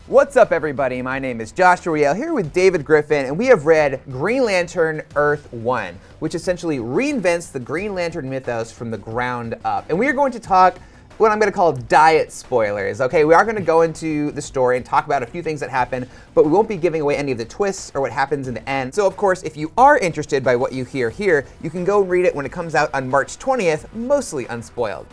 What's up, everybody? My name is Joshua Riel here with David Griffin, and we have read Green Lantern Earth 1, which essentially reinvents the Green Lantern mythos from the ground up. And we are going to talk what I'm going to call diet spoilers. Okay, we are going to go into the story and talk about a few things that happen, but we won't be giving away any of the twists or what happens in the end. So, of course, if you are interested by what you hear here, you can go and read it when it comes out on March 20th, mostly unspoiled.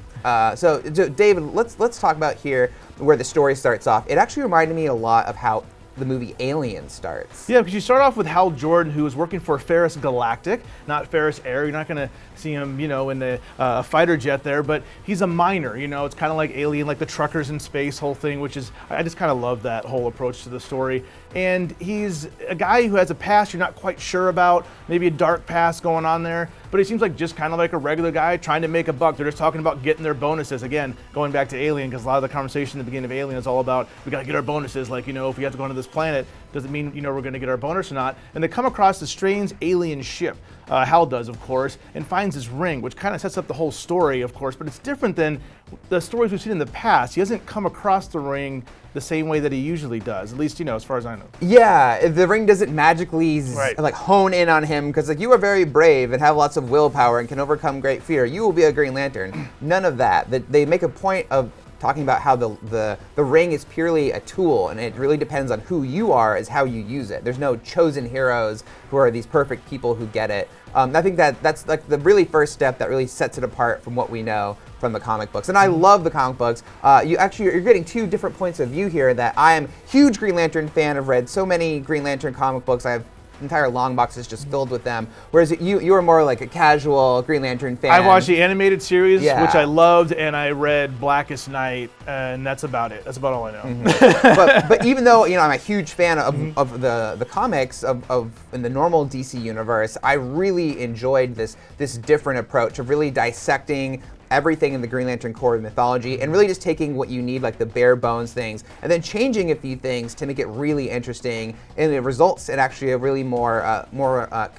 So, David, let's talk about here where the story starts off. It actually reminded me a lot of how the movie Alien starts. Yeah, because you start off with Hal Jordan, who is working for Ferris Galactic, not Ferris Air. You're not going to see him, in the fighter jet there, but he's a miner. It's kind of like Alien, like the truckers in space whole thing, which is, I just kind of love that whole approach to the story. And he's a guy who has a past you're not quite sure about, maybe a dark past going on there, but he seems like just kind of like a regular guy trying to make a buck. They're just talking about getting their bonuses. Again, going back to Alien, because a lot of the conversation at the beginning of Alien is all about, we got to get our bonuses. Like, if we have to go onto this planet, does it mean, we're going to get our bonus or not? And they come across this strange alien ship, Hal does, of course, and finds his ring, which kind of sets up the whole story, of course, but it's different than the stories we've seen in the past. He hasn't come across the ring the same way that he usually does, at least, as far as I know. Yeah, the ring doesn't magically hone in on him, because you are very brave and have lots of willpower and can overcome great fear. You will be a Green Lantern. None of that. They make a point of talking about how the ring is purely a tool, and it really depends on who you are as how you use it. There's no chosen heroes who are these perfect people who get it. I think that's like the really first step that really sets it apart from what we know from the comic books. And I love the comic books. You're getting two different points of view here. That I am a huge Green Lantern fan. I've read so many Green Lantern comic books. I have entire long boxes just filled with them. Whereas you are more like a casual Green Lantern fan. I watched the animated series, which I loved, and I read Blackest Night, and that's about it. That's about all I know. Mm-hmm. but even though I'm a huge fan of the comics of in the normal DC universe, I really enjoyed this different approach of really dissecting everything in the Green Lantern core mythology and really just taking what you need, like the bare bones things, and then changing a few things to make it really interesting, and it results in actually a really more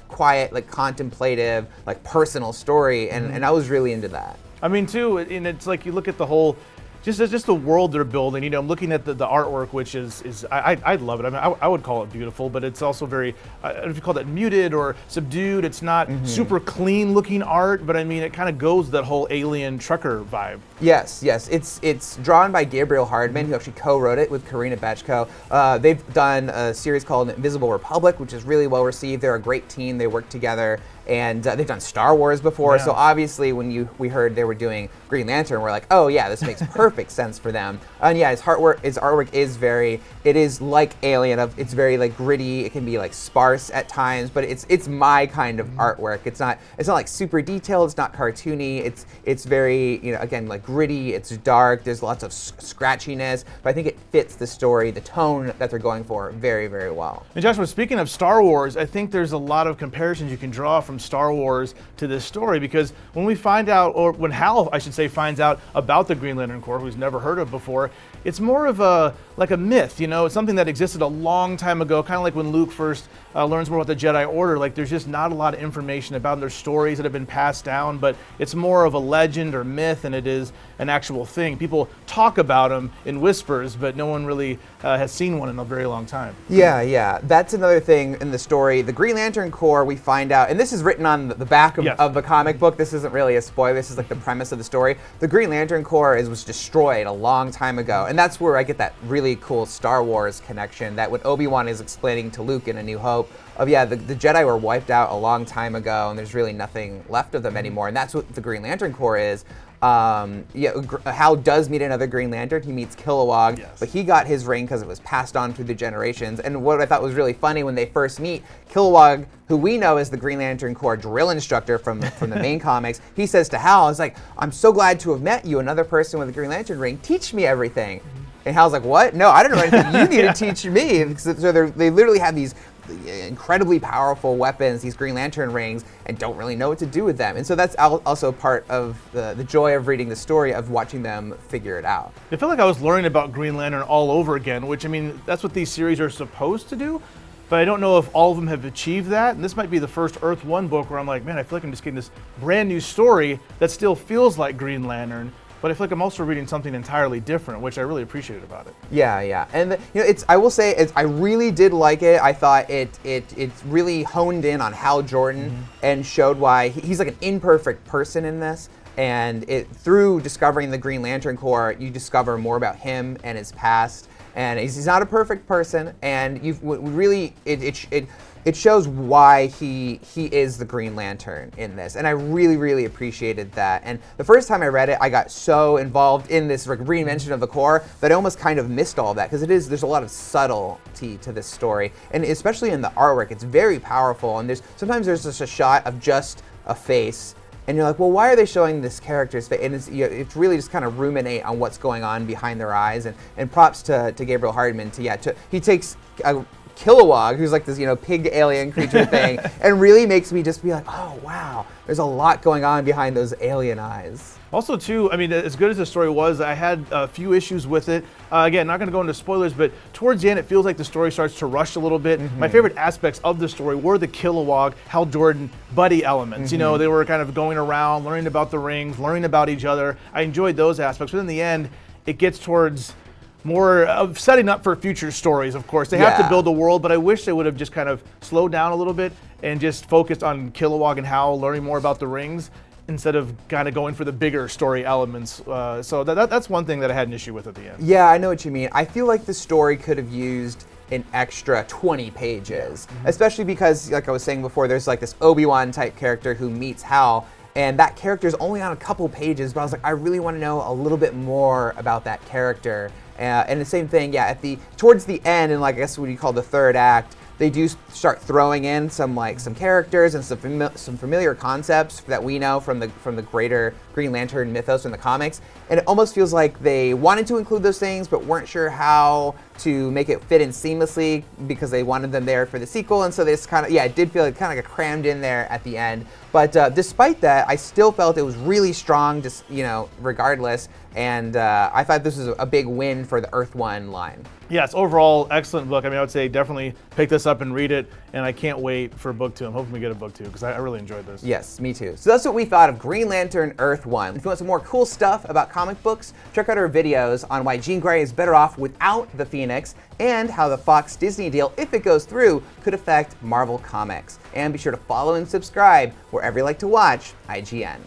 quiet, like contemplative, like personal story, and I was really into that. I mean, too, and it's like you look at the whole, just the world they're building. I'm looking at the artwork, which is I love it. I mean, I would call it beautiful, but it's also very, I don't know if you call that muted or subdued. It's not super clean looking art, but I mean, it kind of goes that whole alien trucker vibe. Yes. It's drawn by Gabriel Hardman, who actually co-wrote it with Karina Bechko. They've done a series called Invisible Republic, which is really well received. They're a great team. They work together. And they've done Star Wars before, so obviously when we heard they were doing Green Lantern, we're like, oh yeah, this makes perfect sense for them. And yeah, his artwork is like Alien. It's very like gritty. It can be like sparse at times, but it's my kind of artwork. It's not like super detailed. It's not cartoony. It's very again like gritty. It's dark. There's lots of scratchiness, but I think it fits the story, the tone that they're going for very, very well. And Joshua, speaking of Star Wars, I think there's a lot of comparisons you can draw from Star Wars to this story, because when we find out, or when Hal, I should say, finds out about the Green Lantern Corps, who's never heard of before, it's more of a myth, It's something that existed a long time ago, kind of like when Luke first learns more about the Jedi Order. Like, there's just not a lot of information about them. There's stories that have been passed down, but it's more of a legend or myth than it is an actual thing. People talk about them in whispers, but no one really has seen one in a very long time. Yeah. That's another thing in the story. The Green Lantern Corps, we find out, and this is written on the back of the comic book. This isn't really a spoiler. This is like the premise of the story. The Green Lantern Corps was destroyed a long time ago, and that's where I get that really cool Star Wars connection, that when Obi-Wan is explaining to Luke in A New Hope, the Jedi were wiped out a long time ago, and there's really nothing left of them anymore, and that's what the Green Lantern Corps is. Hal does meet another Green Lantern. He meets Kilowog, but he got his ring because it was passed on through the generations. And what I thought was really funny when they first meet, Kilowog, who we know as the Green Lantern Corps drill instructor from the main comics, he says to Hal, "It's like, I'm so glad to have met you, another person with a Green Lantern ring. Teach me everything." And Hal's like, "What? No, I don't know anything. You need to teach me." So they literally have these incredibly powerful weapons, these Green Lantern rings, and don't really know what to do with them. And so that's also part of the joy of reading the story, of watching them figure it out. I feel like I was learning about Green Lantern all over again, which, I mean, that's what these series are supposed to do. But I don't know if all of them have achieved that. And this might be the first Earth 1 book where I'm like, man, I feel like I'm just getting this brand new story that still feels like Green Lantern, but I feel like I'm also reading something entirely different, which I really appreciated about it. Yeah, and I will say, I really did like it. I thought it really honed in on Hal Jordan and showed why he's like an imperfect person in this. And through discovering the Green Lantern Corps, you discover more about him and his past. And he's not a perfect person, and it shows why he is the Green Lantern in this, and I really appreciated that. And the first time I read it, I got so involved in this reinvention of the Corps that I almost kind of missed all of that, because there's a lot of subtlety to this story, and especially in the artwork, it's very powerful. And sometimes there's just a shot of just a face. And you're like, well, why are they showing this character's face? And it's really just kind of ruminate on what's going on behind their eyes. And props to Gabriel Hardman he takes a Kilowog, who's like this pig alien creature thing, and really makes me just be like, oh wow, there's a lot going on behind those alien eyes. Also, too, I mean, as good as the story was, I had a few issues with it. Again, not going to go into spoilers, but towards the end, it feels like the story starts to rush a little bit. My favorite aspects of the story were the Kilowog, Hal Jordan buddy elements. They were kind of going around, learning about the rings, learning about each other. I enjoyed those aspects, but in the end, it gets towards more of setting up for future stories, of course. They have to build a world, but I wish they would have just kind of slowed down a little bit and just focused on Kilowog and Hal learning more about the rings, instead of kind of going for the bigger story elements. So that's one thing that I had an issue with at the end. Yeah, I know what you mean. I feel like the story could have used an extra 20 pages, especially because, like I was saying before, there's like this Obi-Wan type character who meets Hal, and that character is only on a couple pages, but I was like, I really want to know a little bit more about that character. And the same thing, towards the end, and like I guess what you call the third act, they do start throwing in some characters and some familiar concepts that we know from the greater Green Lantern mythos in the comics, and it almost feels like they wanted to include those things but weren't sure how to make it fit in seamlessly because they wanted them there for the sequel, and so they just it did feel like kind of crammed in there at the end. But despite that, I still felt it was really strong, just regardless, and I thought this was a big win for the Earth One line. Yes, overall, excellent book. I mean, I would say definitely pick this up and read it, and I can't wait for book 2. I'm hoping we get a book 2, because I really enjoyed this. Yes, me too. So that's what we thought of Green Lantern Earth One. If you want some more cool stuff about comic books, check out our videos on why Jean Grey is better off without the Phoenix, and how the Fox-Disney deal, if it goes through, could affect Marvel Comics. And be sure to follow and subscribe wherever you like to watch IGN.